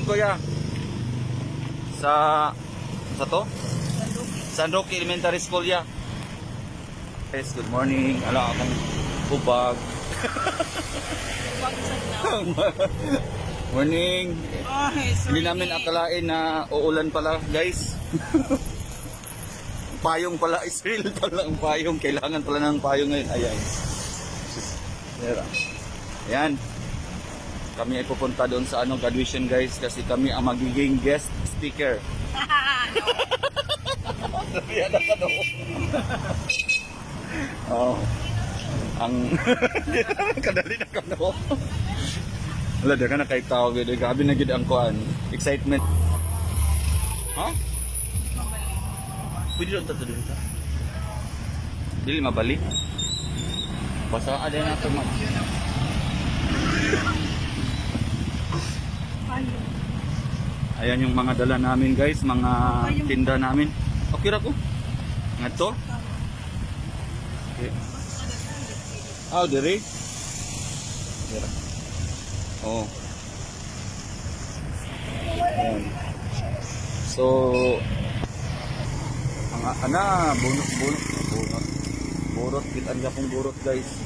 kuya? Sa to? San Roque Elementary School ya. Yes, good morning. Ala akong ubag. Morning. Hindi namin akalain na uulan pala, guys. Payong pala, Israel pala ang payong. Kailangan pala ng payong ngayon. Ayan. Ayan. Kami ay pupunta doon sa graduation, guys, kasi kami ang magiging guest speaker. Sabihan na ka doon. Oh. Ang kadali na ka doon. Wala, di ka na kahit tawag. Gabi na gid ang kuhan. Excitement. Ha? Pwede doon tato dito. Dili mabalik. Basta ada na ito mag... Ayan yung mga dala namin, guys. Mga tinda namin. Okay ra ko. Nga to. Okay. Oh, diri. Dira. Oh. Ayan. So, ang burot, kita niya pong burot, guys.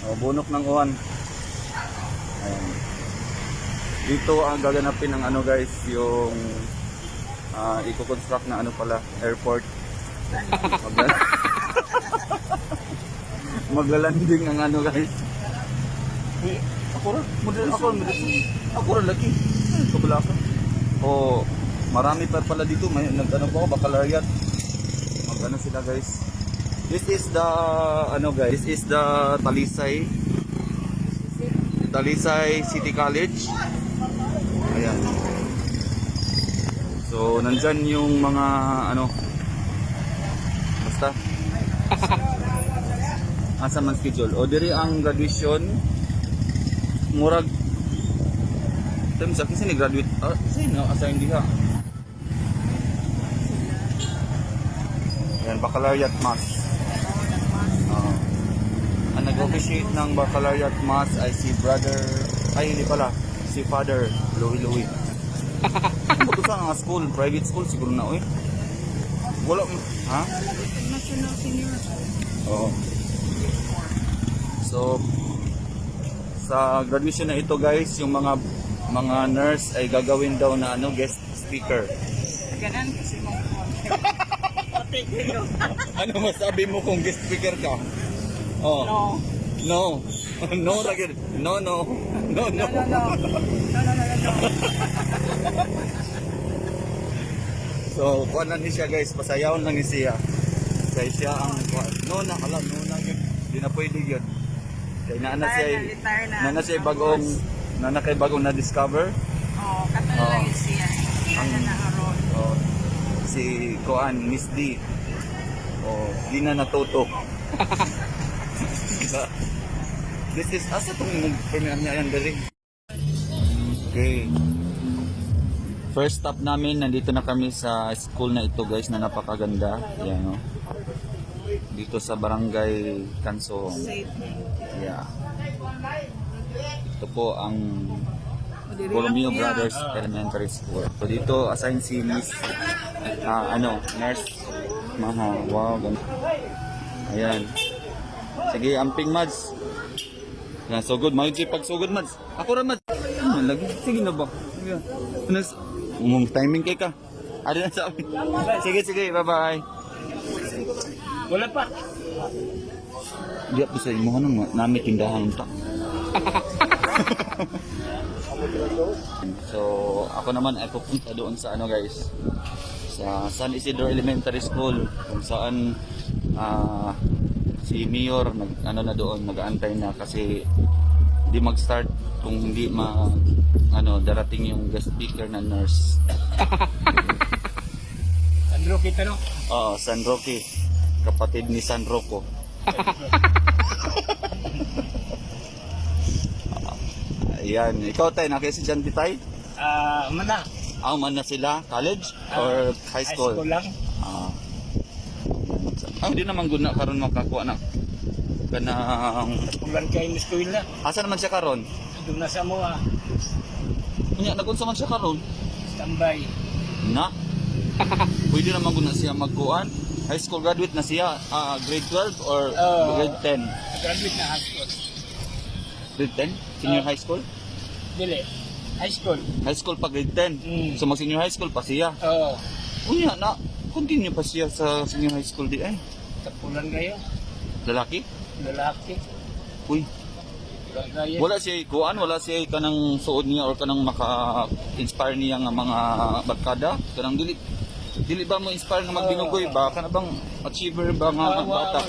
Oh, bunok ng uwan. Ayan. Dito ang gaganapin ng guys, yung i-construct na pala, airport. Maglalanding ang guys. Ako ra lagi. Kabala ka. Oh, marami pa pala dito, may pa ako baccalaureate. Magano sila, guys. This is the guys, this is the Talisay City College. Ayan. So, nandyan yung mga basta asa man schedule. O diri ang graduation murag tem sa kasi ni graduate sino assign diha. Yan, baccalaureate mass. Ang nag-officiate ng baccalaureate mass ay si brother, ay hindi pala, si Father Louie. Ano to sa nga school? Private school siguro na, oy. Wala, ha? National Senior. Oo. So, sa graduation na ito, guys, yung mga nurse ay gagawin daw na guest speaker. Ganan kasi mo. Ano masabi mo kung guest speaker ka? Oh. No. No, Ragil. No. So, kuha na ni siya, guys. Pasayawan lang ni siya. Kaya siya ang no na yun. Hindi na pwede yun. Kaya na siya bagong na-discover. Oh, katulad lang siya. Ano na aron. Oh, si Koan, Miss D. Oh, di na natuto. This is asa itong premiere niya yan dali. Okay. First stop namin, nandito na kami sa school na ito, guys, na napakaganda. Yan, no? Dito sa Barangay Kansong. Yeah. Ito po ang Colomio Brothers Elementary School. So dito assign si Miss nurse Maha. Wow, ganun. Ayan. Sige, amping Mads. Yan, so good. Mahigit pag so good, Mads. Ako rin, Mads. Lagi. Sige na ba? Timing kay ka. Ano na sabi? Sige. Bye-bye. Wala pa. Di ako sa imo namin tindahan ta. So, ako naman ay pupunta doon sa guys, sa San Isidro Elementary School, kung saan si Mayor na doon, nag-aantay na kasi hindi mag-start kung hindi darating yung guest speaker na nurse. San Roque ito, no? Oo, San Roque, kapatid ni San Rocco. Ayan, ikaw tayo, nakisi dyan Titay? Mana. Man na sila, college or high school? High school lang. Hindi naman guna karon makakuha na kanang Ulan kayo ni school na. asa naman siya karon? Doon na sa mga. Unya, nagunsa man siya karon. Standby. Na. Pwede naman guna siya magkuan. High school graduate na siya, grade 12 or grade 10? Graduate na high school. Grade 10? Senior high school? Dili. High school. High school pa grade 10. So mag senior high school pa siya. Oo. Unya na, continue pa siya sa senior high school di ay. Tapulan kayo. Lalaki? Lalaki. Uy, Tapulan kayo. wala siya kuan, wala siya kanang suod niya or kanang maka-inspire niya nga mga barkada. Kanang dili ba mo inspire nga magbinugoy ba? Kana bang achiever ba nga bata?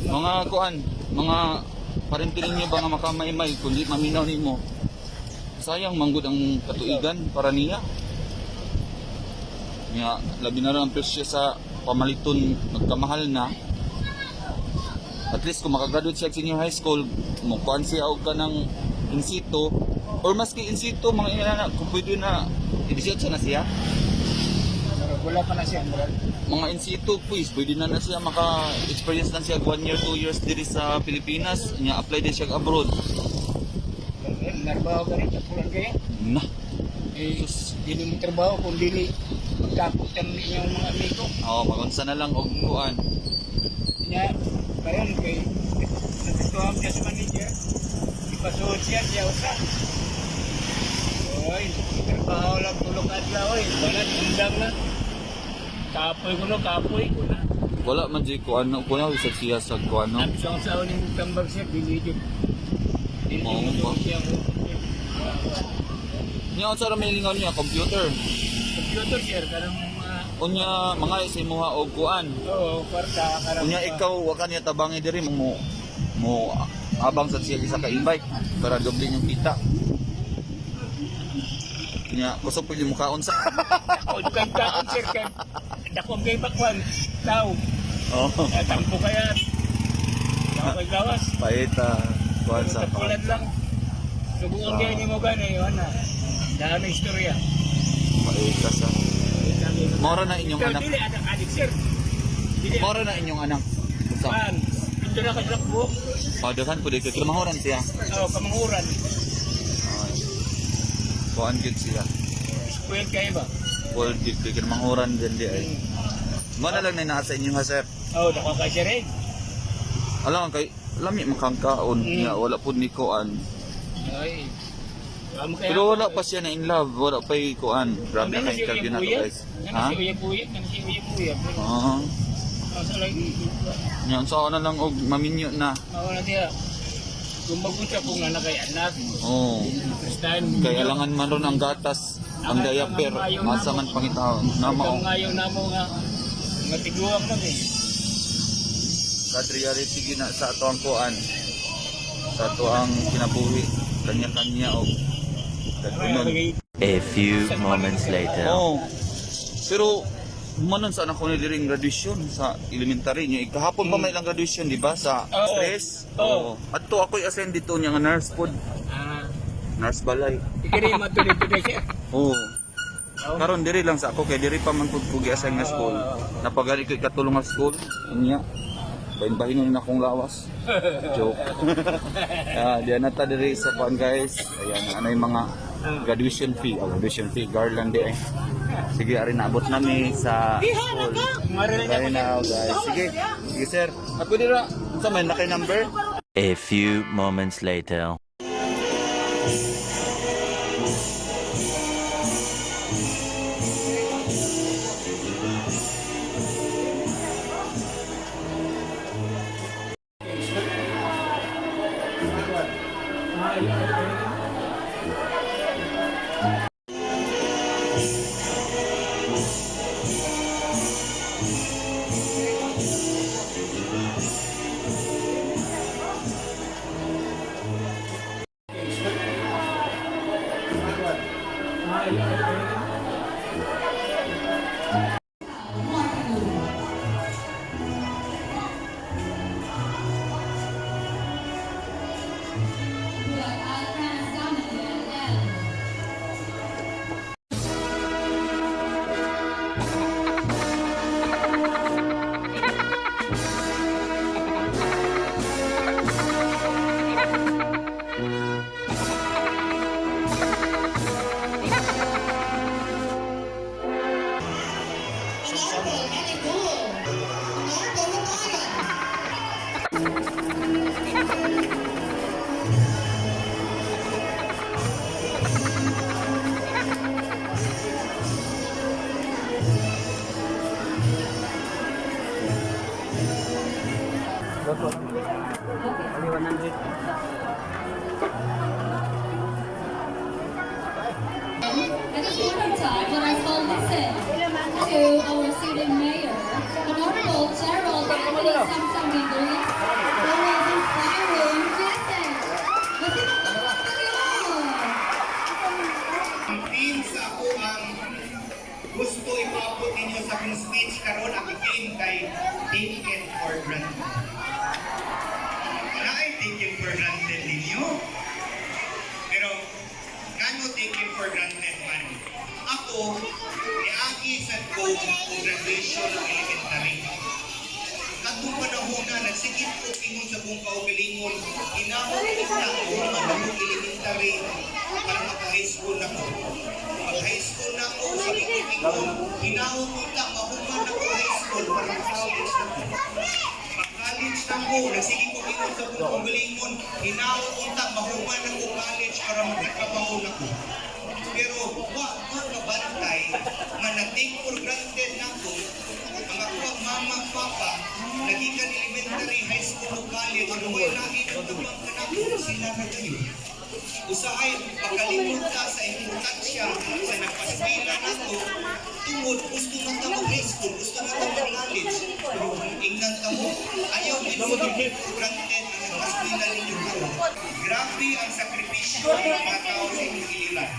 Mga kuan, mga parentilin niyo ba nga makamaymay kundi maminaw nimo. Sayang manggod ang katuigan para niya. Nga, labi na rin ang presyo sa pamaliton magkamahal na. At least kung makagraduate siya sa senior high school, mukuan siya og kanang in situ or maski in situ mga inana kung pwede na i-18 na siya. Wala pa na siya. Mga in situ please, pwede na siya maka-experience na siya 1 year, 2 years diri sa Pilipinas. Nya apply din siya abroad. Narbaho ka rin. Tapulan kayo. Na. Eh, dili mo trabaho kung dili magkapot ang inyong mga amigo. Magunsa na lang og kuan. Nya, kayon kay natutuhan siya sa manager. Ipasuod siya usa. Oy, trabaho lang tulog adlaw oy. Balat undang na. Kapoy ko na. Wala man di kuan kuno sa siya sa kuan no. Ang sa uling tambag siya binidyo. Mao ba? Nya unsa ra may lingaw niya computer. Computer sir kanang mga Unya mga isimuha og kuan. kwarta karang. Unya ikaw wa ka niya tabangi diri mo abang sa siya isa ka e-bike para doble yung kita. Unya kusog pud yung mukaon sa. O kay kaon sir kay dako kay bakwan. Tao. Oh, Tampo kaya. Tao kay gawas. paita kuan sa. Tapulan lang. Subukan kayo ni mo gani ana. Dami istorya. Paita sa. Mora na inyong Ikaw anak. dili anak adik sir. Dili Mora na inyong anak. Sa man. Ito na kadlak po. padahan pud kay mahoran siya. Kamanguran. Kuan gid siya. Square kayo ba? Full gid kay mahoran din di ay. Mo na lang na nasa inyong sir. Dako kay sir eh. Alam kay lami makangkaon niya wala pud ni kuan. Ay. Pero wala pa siya na in love, wala pa yung kuan. Grabe na interview na to guys. Ha? Oo. Yan, so na lang og maminyo na. Mawala diya. Kung mag-usap kung anak kay anak. Oo. First time. Kaya alangan man ron ang gatas, ang diaper, masa man pangitaw. Ikaw Nama ngayon na mo nga. Matiguang na eh. kadriyarity gina sa ato ang kuan. Sa ato ang kinabuhi. Kanya-kanya og katunon. A few moments later. Oo. Pero manon sa anak ko ni diring graduation sa elementary niya. Kahapon pa may ilang graduation, di ba? Sa Oo. stress. Oo. At to ako'y ascend dito niya nga nurse pod. Nurse balay. Ikari matuloy-tuloy siya. Oo. Karon diri lang sa ako kay diri pa man pud ko gi-assign nga school. Napagali ko'y katulong nga school. Unya. Bahin-bahin na akong lawas. Joke. Diyan na ta diri sa kuan guys. Ayan, ano yung mga graduation fee. Graduation fee, garland di eh. Sige, ari naabot nami sa school. Right now guys. Sige, sige sir. Ako dira, sa may nakay number? A few moments later. At this point in time, when I call this in to our student mayor, Honorable Gerald Anthony Samsung Midri, who is inspiring message. Masinong kayo! Ang team sa ako ang gusto ipaabot ninyo sa akong speech karon ang team kay taken for granted. Wala ay taken for granted ninyo. Pero ngano taken for granted man? Ako, niagi sa ko ang graduation ng elementary. Katong panahon na nagsigit ko ingon sa buong kaugalingon, inawag ko na kung magandang elementary para maka-high school na ko. Mag-high school na ko sa Bikitingon, inawag ko na mahuman na ko high school para maka-college na ko. Mag-college na ko, nagsigit ko ingon sa buong kaugalingon, inawag ko na mahuman na ko college para makatrabaho na ko. Pero wa mabantay nga na-take for granted na ko ang ako mama papa nagikan elementary, high school o college ano may nakita tumang anak ko sila na kayo. Usahay pagkalimot ka sa importansya sa nagpaskwela na to tungod gusto na tamo high school, gusto na tamo college. Pero kung ingnan tamo, ayaw nito mag-take for granted ang nagpaskwela ninyo karon. Grabe ang sakripisyo ng mga tao sa inyong ililan.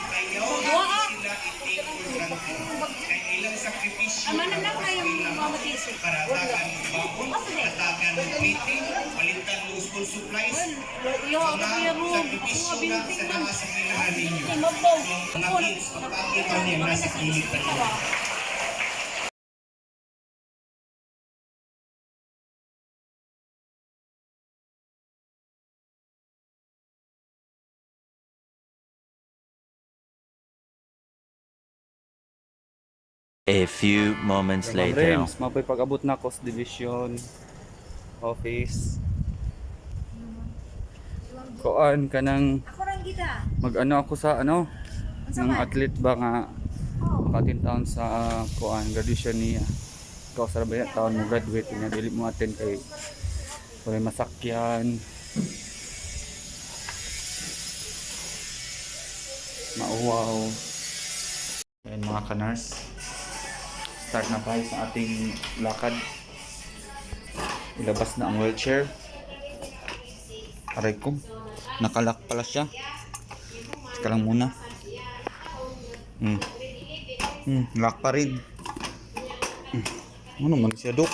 Ayaw na sila i-take for granted. Kaya ilang sakripisyo ang nagpaskwela para atakan ng bakon, atakan ng meeting, palitan ng school supplies, mga sakripisyo na sa nasa kailangan ninyo. Mga kids, pagpakita niya nasa kilig pa nila. A few moments later. Rems, mapay pag-abot na ako sa division office. Kuan ka nang Ako lang kita. mag-ano ako sa ano ng athlete ba nga makatin taon sa kuan graduation niya. Ikaw sa rabaya taon mo graduate niya dili mo attend kay wala masakyan. Mauwaw. Ayan mga kanars. Start na tayo sa ating lakad. Ilabas na ang wheelchair. Aray ko. Nakalak pala siya. Teka lang muna. Lock pa rin. Ano man siya, Dok?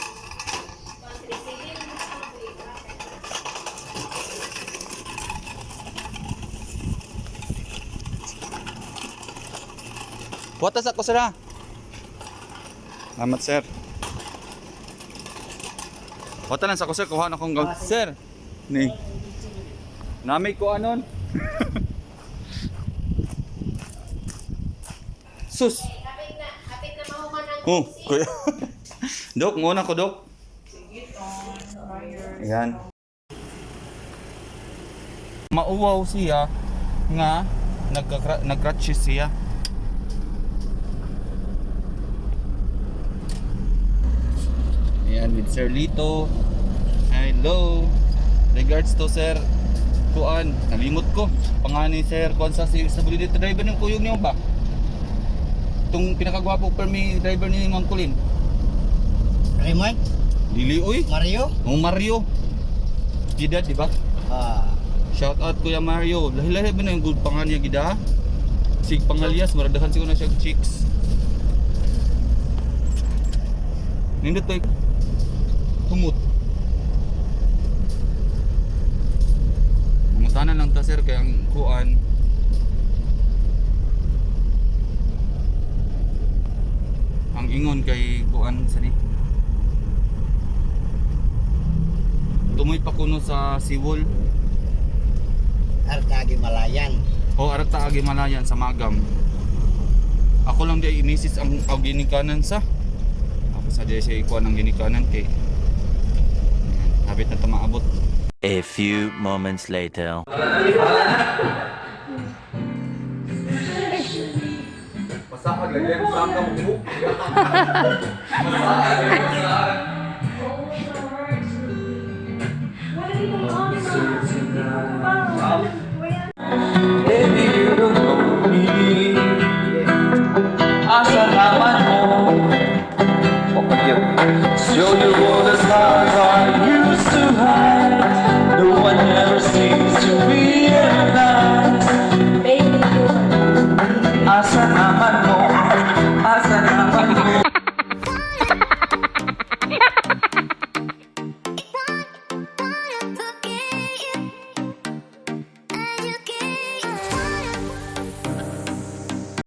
Watas ako sila. Salamat sir. Wata lang sa ko sir, kuha na akong gold. Sir, ni. Namay ko anon. Sus. Oh, kuya. Dok, muna ko dok. Ayan. Mauwaw siya nga nag-crutches siya. Ayan, with Sir Lito. Hello. Regards to Sir Kuan. Nalimot ko. Pangalan ni Sir Kuan sa stability driver ng kuyog niyo ba? Itong pinakagwapo permi driver ni Ma'am Colin. Raymond? Lili oy. Mario? Oh, Mario. Gida, di ba? Shout out Kuya Mario. Lahi-lahi ba na yung good pangalan niya gida? Sig pangalias, maradahan siguro na siya chicks. Nindot to tumut. Mangutanan lang ta sir kay ang kuan. Ang ingon kay kuan sa ni. Tumoy pa kuno sa Siwol. Artagi Malayan. O Arta Agimalayan sa Magam. Ako lang di i-message ang ginikanan sa. Ako sa di siya ikuan ang ginikanan kay hapit na maabot. A few moments later. Pasakag lagi ang sangka mo. Jojo Boy